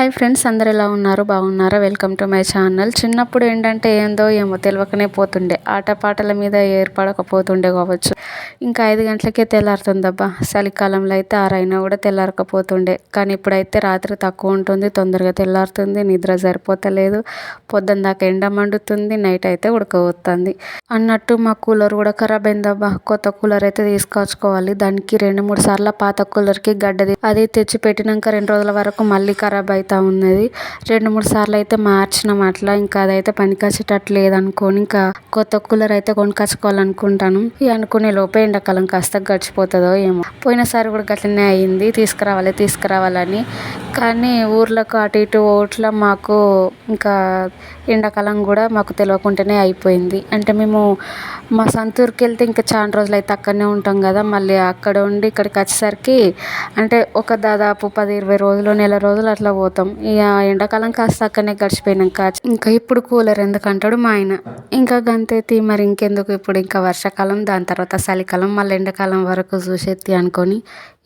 Hi friends, అందరు ఎలా ఉన్నారు? బాగున్నారా? Welcome to my channel. చిన్నప్పుడు ఏంటంటే ఏందో ఏమో తెలియకనే పోతుండే, ఆటపాటల మీద ఏర్పడకపోతుండే కావచ్చు. ఇంకా 5 గంటలకే తెల్లారుతుందబ్బా. చలికాలంలో అయితే 6 అయినా కూడా తెల్లారకపోతుండే. కానీ ఇప్పుడైతే రాత్రి తక్కువ ఉంటుంది, తొందరగా తెల్లారుతుంది, నిద్ర సరిపోతలేదు, పొద్దున దాకా ఎండ మండుతుంది, నైట్ అయితే ఉడకపోతుంది. అన్నట్టు మా కూలర్ కూడా ఖరాబ్ అయిందబ్బా. కొత్త కూలర్ అయితే తీసుకొచ్చుకోవాలి. దానికి 2-3 సార్లు పాత కూలర్కి గడ్డది. అది తెచ్చి పెట్టినాక 2 రోజుల వరకు మళ్ళీ ఖరాబ్ అవుతా ఉన్నది. 2-3 సార్లు అయితే మార్చినాం. అట్లా ఇంకా అదైతే పనికొచ్చేటట్టు లేదనుకోని ఇంకా కొత్త కూలర్ అయితే కొనుక్కొచ్చుకోవాలనుకుంటాను. ఈ అనుకునే లోపే ఎండాకాలం కాస్త గడిచిపోతుందో ఏమో. పోయినసారి కూడా గట్లనే అయింది, తీసుకురావాలని. కానీ ఊర్లకు అటు ఇటు ఓట్ల మాకు ఇంకా ఎండాకాలం కూడా మాకు తెలియకుండానే అయిపోయింది. అంటే మేము మా సొంతూరుకి వెళ్తే ఇంకా చాలా రోజులు అయితే అక్కడనే ఉంటాం కదా. మళ్ళీ అక్కడ ఉండి ఇక్కడికి వచ్చేసరికి అంటే ఒక దాదాపు 10-20 రోజులు, నెల రోజులు అట్లా పోతాం. ఇక ఎండాకాలం కాస్త అక్కడనే గడిచిపోయినాక ఇంకా ఇప్పుడు కూలర్ ఎందుకంటాడు మా ఆయన. ఇంకా గంతేతి మరి ఇంకెందుకు, ఇప్పుడు ఇంకా వర్షాకాలం, దాని తర్వాత చలికాలం, మళ్ళీ ఎండాకాలం వరకు చూసేది అనుకొని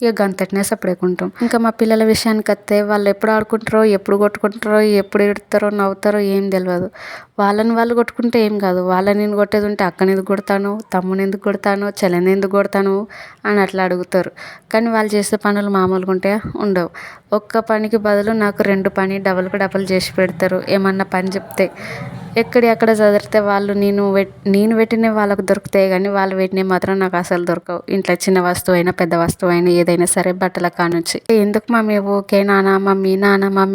ఇక గంతటినే సపరేకుంటాం. ఇంకా మా పిల్లల విషయానికి వస్తే వాళ్ళు ఎప్పుడు ఆడుకుంటారో, ఎప్పుడు కొట్టుకుంటారో, ఎప్పుడు ఎడతారో, నవ్వుతారో ఏం తెలియదు. వాళ్ళని వాళ్ళు కొట్టుకుంటే ఏం కాదు, వాళ్ళని నేను కొట్టేది ఉంటే అక్కని ఎందుకు కొడతాను, తమ్ముని ఎందుకు కొడతాను, చెల్లెని ఎందుకు కొడతాను అని అట్లా అడుగుతారు. కానీ వాళ్ళు చేసే పనులు మామూలుగా ఉంటే ఉండవు. ఒక్క పనికి బదులు నాకు 2 పని డబల్ చేసి పెడతారు. ఏమన్నా పని చెప్తే ఎక్కడ చదివితే వాళ్ళు నేను పెట్టినవి వాళ్ళకు దొరుకుతాయి, కానీ వాళ్ళు పెట్టినవి మాత్రం నాకు అసలు దొరకవు. ఇంట్లో చిన్న వస్తువు అయినా పెద్ద వస్తువు అయినా ఏదైనా సరే బట్టల కానుంచి. ఎందుకు మమ్మీ ఓకే నాన్న మమ్మీ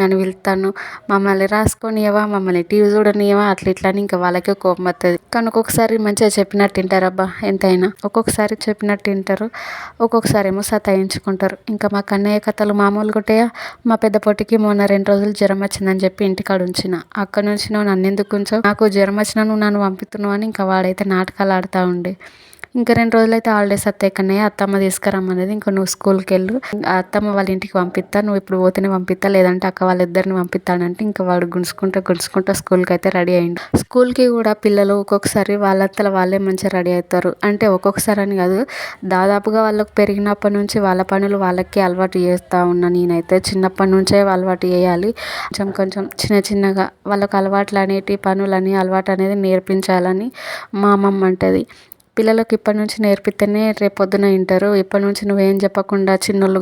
అని పిలుస్తాను, మమ్మల్ని రాసుకొనియవా, మమ్మల్ని టీవీ చూడనియవా, అట్లా ఇట్లా అని ఇంకా వాళ్ళకే కోపం వస్తుంది. కానీ ఒక్కొక్కసారి మంచిగా చెప్పినట్టు వింటారబ్బా. ఎంతైనా ఒక్కొక్కసారి చెప్పినట్టు వింటారు, ఒక్కొక్కసారి ఏమో సతాయించుకుంటారు. ఇంకా మా కన్నయ్య కథలు మామూలుగా ఉంటాయా. మా పెద్ద పొట్టికి మొన్న 2 రోజులు జ్వరం వచ్చిందని చెప్పి ఇంటికాడ ఉంచిన. అక్కడ నుంచి నన్ను ఎందుకు ఉంచావు, నాకు జ్వరం వచ్చినా నువ్వు నన్ను పంపిస్తున్నావు అని ఇంకా వాడైతే నాటకాలు ఆడుతూ ఉండే. ఇంకా 2 రోజులు అయితే హాలిడేస్ వస్తాయి కన్నయ్య, అత్తమ్మ తీసుకురమ్మనేది. ఇంకా నువ్వు స్కూల్కి వెళ్ళు, ఆ అత్తమ్మ వాళ్ళ ఇంటికి పంపిస్తా, నువ్వు ఇప్పుడు పోతేనే పంపిస్తా, లేదంటే అక్క వాళ్ళిద్దరిని పంపిస్తానంటే ఇంకా వాడు గుంజుకుంటా స్కూల్కి అయితే రెడీ అయ్యిండు. స్కూల్కి కూడా పిల్లలు ఒక్కొక్కసారి వాళ్ళంతలో వాళ్ళే మంచిగా రెడీ అవుతారు. అంటే ఒక్కొక్కసారి అని కాదు, దాదాపుగా వాళ్ళకు పెరిగినప్పటి నుంచి వాళ్ళ పనులు వాళ్ళకి అలవాటు చేస్తూ ఉన్నా. నేనైతే చిన్నప్పటి నుంచే అలవాటు చేయాలి. కొంచెం చిన్నగా వాళ్ళకు అలవాట్లు అనేటి పనులని అలవాటు అనేది నేర్పించాలని మా అమ్మమ్మ అంటది. పిల్లలకు ఇప్పటి నుంచి నేర్పిస్తేనే రేపొద్దున వింటారు. ఇప్పటి నుంచి నువ్వేం చెప్పకుండా చిన్నోళ్ళు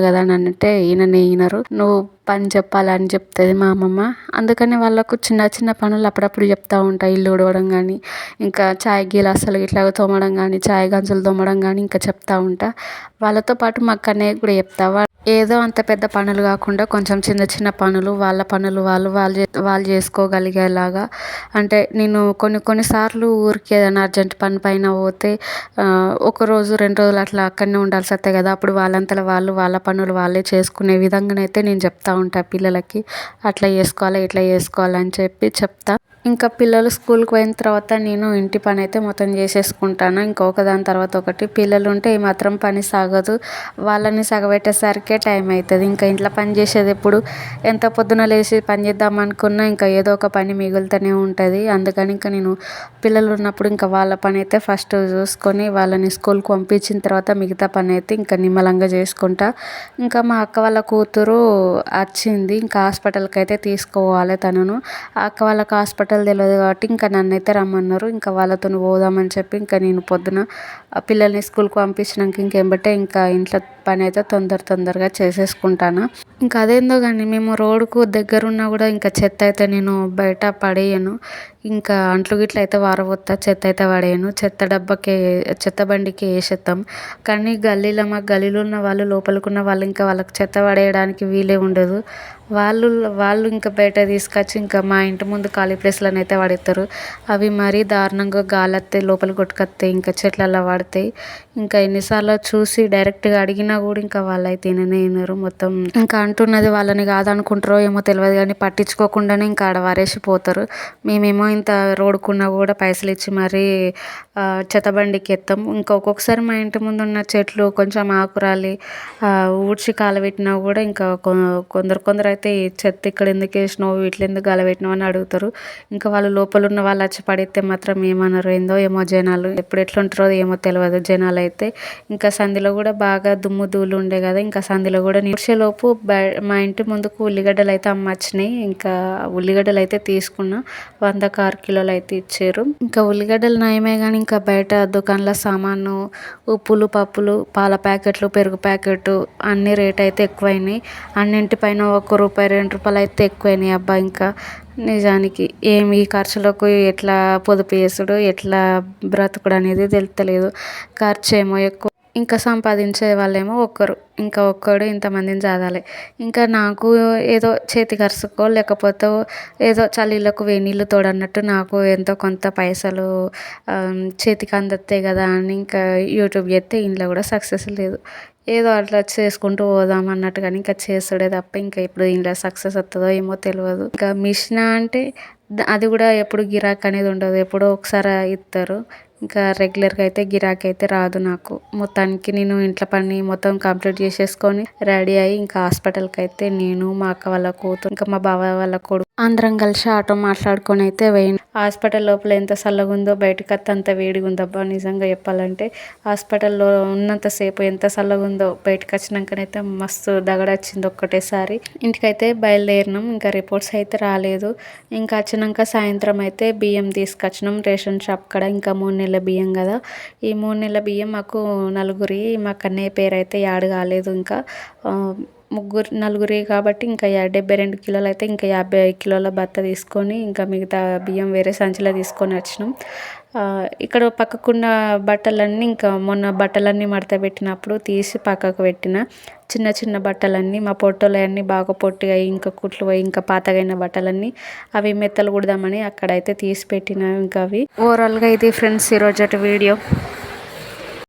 కదా అని అంటే వినరు. నువ్వు పని చెప్పాలని చెప్తుంది మా అమ్మమ్మ. అందుకని వాళ్ళకు చిన్న పనులు అప్పుడప్పుడు చెప్తూ ఉంటాయి. ఇల్లు ఉడవడం కానీ, ఇంకా చాయ్ గిలాసులు ఇట్లా తోమడం కానీ, చాయ్ గంజులు తోమడం కానీ ఇంకా చెప్తూ ఉంటా. వాళ్ళతో పాటు మా అక్కయ్య కూడా చెప్తా. ఏదో అంత పెద్ద పనులు కాకుండా కొంచెం చిన్న పనులు వాళ్ళ పనులు వాళ్ళు చేసుకోగలిగేలాగా. అంటే నేను కొన్నిసార్లు ఊరికి ఏదైనా అర్జెంట్ పని పైన పోతే 1 రోజు 2 రోజులు అట్లా అక్కడనే ఉండాల్సి వస్తాయి కదా. అప్పుడు వాళ్ళంతలో వాళ్ళు వాళ్ళ పనులు వాళ్ళే చేసుకునే విధంగానైతే నేను చెప్తా ఉంటా పిల్లలకి. అట్లా చేసుకోవాలి, ఇట్లా చేసుకోవాలి అని చెప్తా. ఇంకా పిల్లలు స్కూల్కి పోయిన తర్వాత నేను ఇంటి పని అయితే మొత్తం చేసేసుకుంటాను. ఇంకొక దాని తర్వాత ఒకటి. పిల్లలు ఉంటే ఈ మాత్రం పని సాగదు. వాళ్ళని సగబెట్టేసరికే టైం అవుతుంది. ఇంకా ఇంట్లో పని చేసేది ఎప్పుడు, ఎంత పొద్దున లేచి పని చేద్దాం అనుకున్నా ఇంకా ఏదో ఒక పని మిగులుతూనే ఉంటుంది. అందుకని ఇంకా నేను పిల్లలు ఉన్నప్పుడు ఇంకా వాళ్ళ పని అయితే ఫస్ట్ చూసుకొని వాళ్ళని స్కూల్కి పంపించిన తర్వాత మిగతా పని అయితే ఇంకా నిమ్మలంగా చేసుకుంటా. ఇంకా మా అక్క వాళ్ళ కూతురు వచ్చింది, ఇంకా హాస్పిటల్కి అయితే తీసుకోవాలి తనను. ఆ అక్క వాళ్ళకి హాస్పిటల్ తెలియదు కాబట్టి ఇంకా నన్ను అయితే రమ్మన్నారు. ఇంకా వాళ్ళతో పోదామని చెప్పి ఇంకా నేను పొద్దున పిల్లల్ని స్కూల్కి పంపించినాక ఇంకేంబట్టే ఇంకా ఇంట్లో పని అయితే తొందరగా చేసేసుకుంటాను. ఇంకా అదేందో కానీ మేము రోడ్డుకు దగ్గరున్నా కూడా ఇంకా చెత్త అయితే నేను బయట పడేయను. ఇంకా అంట్లు గిట్ల అయితే వారబోస్తా, చెత్త అయితే పడేయను. చెత్త బండికి వేసేస్తాం. కానీ మా గల్లీలో ఉన్న వాళ్ళు, లోపలికున్న వాళ్ళు ఇంకా వాళ్ళకి చెత్త పడేయడానికి వీలే ఉండదు. వాళ్ళు ఇంకా బయట తీసుకొచ్చి ఇంకా మా ఇంటి ముందు ఖాళీ ప్లేస్లను అయితే పడేస్తారు. అవి మరీ దారుణంగా గాలి వస్తాయి, లోపలికి కొట్టుకొస్తాయి, ఇంకా చెట్లల్లో పడతాయి. ఇంకా ఎన్నిసార్లు చూసి డైరెక్ట్గా అడిగినా కూడా ఇంకా వాళ్ళు అయితే వినరు. మొత్తం ఇంకా అంటున్నది వాళ్ళని కాదనుకుంటారో ఏమో తెలియదు కానీ పట్టించుకోకుండానే ఇంకా ఆడ వారేసిపోతారు. మేమేమో ఇంత రోడ్డుకున్నా కూడా పైసలు ఇచ్చి మరీ చెత్త బండికి ఎత్తాం. ఇంకా ఒక్కొక్కసారి మా ఇంటి ముందు ఉన్న చెట్లు కొంచెం ఆకురాలి ఊడ్చి కాలబెట్టినా కూడా ఇంకా కొందరు అయితే ఈ చెత్త ఇక్కడ ఎందుకు వేసినావు, ఇట్లా ఎందుకు కాలబెట్టినావు అని అడుగుతారు. ఇంకా వాళ్ళు లోపల ఉన్న వాళ్ళు వచ్చి పడితే మాత్రం ఏమన్నారు ఏందో ఏమో జనాలు. ఎప్పుడు ఎట్లుంటారో ఏమో తెలియదు జనాలు అయితే. ఇంకా సంధిలో కూడా బాగా దుమ్ము ధూళి ఉండే కదా, ఇంకా సంధిలో కూడా నిమిషలోపు మా ఇంటి ముందుకు ఉల్లిగడ్డలు అయితే అమ్మచ్చినాయి. ఇంకా ఉల్లిగడ్డలు అయితే తీసుకున్నా, 100కు 6 కిలోలు అయితే ఇచ్చారు. ఇంకా ఉల్లిగడ్డలు నయమే కానీ ఇంకా బయట దుకాణంలో సామాను, ఉప్పులు, పప్పులు, పాల ప్యాకెట్లు, పెరుగు ప్యాకెట్ అన్ని రేట్ అయితే ఎక్కువైనాయి. అన్నింటిపైన ₹1, ₹2 అయితే ఎక్కువైనాయి అబ్బా. ఇంకా నిజానికి ఏమి ఖర్చులకు ఎట్లా పొదుపు చేసుడు, ఎట్లా బ్రతుకుడు అనేది తెలుస్తలేదు. ఖర్చు ఏమో ఎక్కువ, ఇంకా సంపాదించే వాళ్ళేమో ఒక్కడు ఇంతమందిని చదాలి. ఇంకా నాకు ఏదో చేతి ఖర్చుకో లేకపోతే ఏదో చల్లీలకు వేనీళ్ళు తోడన్నట్టు నాకు ఎంతో కొంత పైసలు చేతికి అందతాయి కదా అని ఇంకా యూట్యూబ్ చేస్తే ఇంట్లో కూడా సక్సెస్ లేదు. ఏదో అట్లా చేసుకుంటూ పోదాం అన్నట్టు కానీ ఇంకా చేసుడే తప్ప ఇంకా ఇప్పుడు ఇంట్లో సక్సెస్ వస్తుందో ఏమో తెలియదు. ఇంకా మిషన్ అంటే అది కూడా ఎప్పుడు గిరాకీ అనేది ఉండదు, ఎప్పుడో ఒకసారి ఇస్తారు. ఇంకా రెగ్యులర్గా అయితే గిరాకీ అయితే రాదు నాకు. మొత్తానికి నేను ఇంట్లో పని మొత్తం కంప్లీట్ చేసేసుకొని రెడీ అయ్యి ఇంకా హాస్పిటల్కి అయితే నేను, మా అక్క వాళ్ళ కూతురు, ఇంకా మా బావ వాళ్ళ కొడుకు అందరం కలిసి ఆటో మాట్లాడుకొని అయితే పోయిన. హాస్పిటల్ లోపల ఎంత చల్లగా ఉందో బయటకు వస్తే అంత వేడిగా ఉందబ్బా. నిజంగా చెప్పాలంటే హాస్పిటల్లో ఉన్నంతసేపు ఎంత చల్లగా ఉందో బయటకు వచ్చినాకనైతే మస్తు దగడొచ్చింది ఒక్కటేసారి. ఇంటికైతే బయలుదేరినాం. ఇంకా రిపోర్ట్స్ అయితే రాలేదు. ఇంకా వచ్చినాక సాయంత్రం అయితే బియ్యం తీసుకొచ్చినాం రేషన్ షాప్ కాడ. ఇంకా 3 నెలల బియ్యం కదా, ఈ 3 నెలల బియ్యం మాకు నలుగురి, మా కన్నయ్య పేరు అయితే యాడ్ కాలేదు. ఇంకా నలుగురి కాబట్టి ఇంకా 72 కిలోలు అయితే ఇంకా 55 కిలోల బత్త తీసుకొని ఇంకా మిగతా బియ్యం వేరే సంచిలో తీసుకొని వచ్చినాం. ఇక్కడ పక్కకున్న బట్టలన్నీ ఇంకా మొన్న బట్టలన్నీ మడత పెట్టినప్పుడు తీసి పక్కకు పెట్టిన. చిన్న చిన్న బట్టలన్నీ మా పొట్టోలన్నీ బాగా పొట్టిగా ఇంకా కుట్లు పోయి ఇంకా పాతగైన బట్టలన్నీ అవి మెత్తలు కుడదామని అక్కడైతే తీసి పెట్టిన. ఇంకా అవి ఓవరాల్గా ఇది ఫ్రెండ్స్ ఈరోజు వీడియో.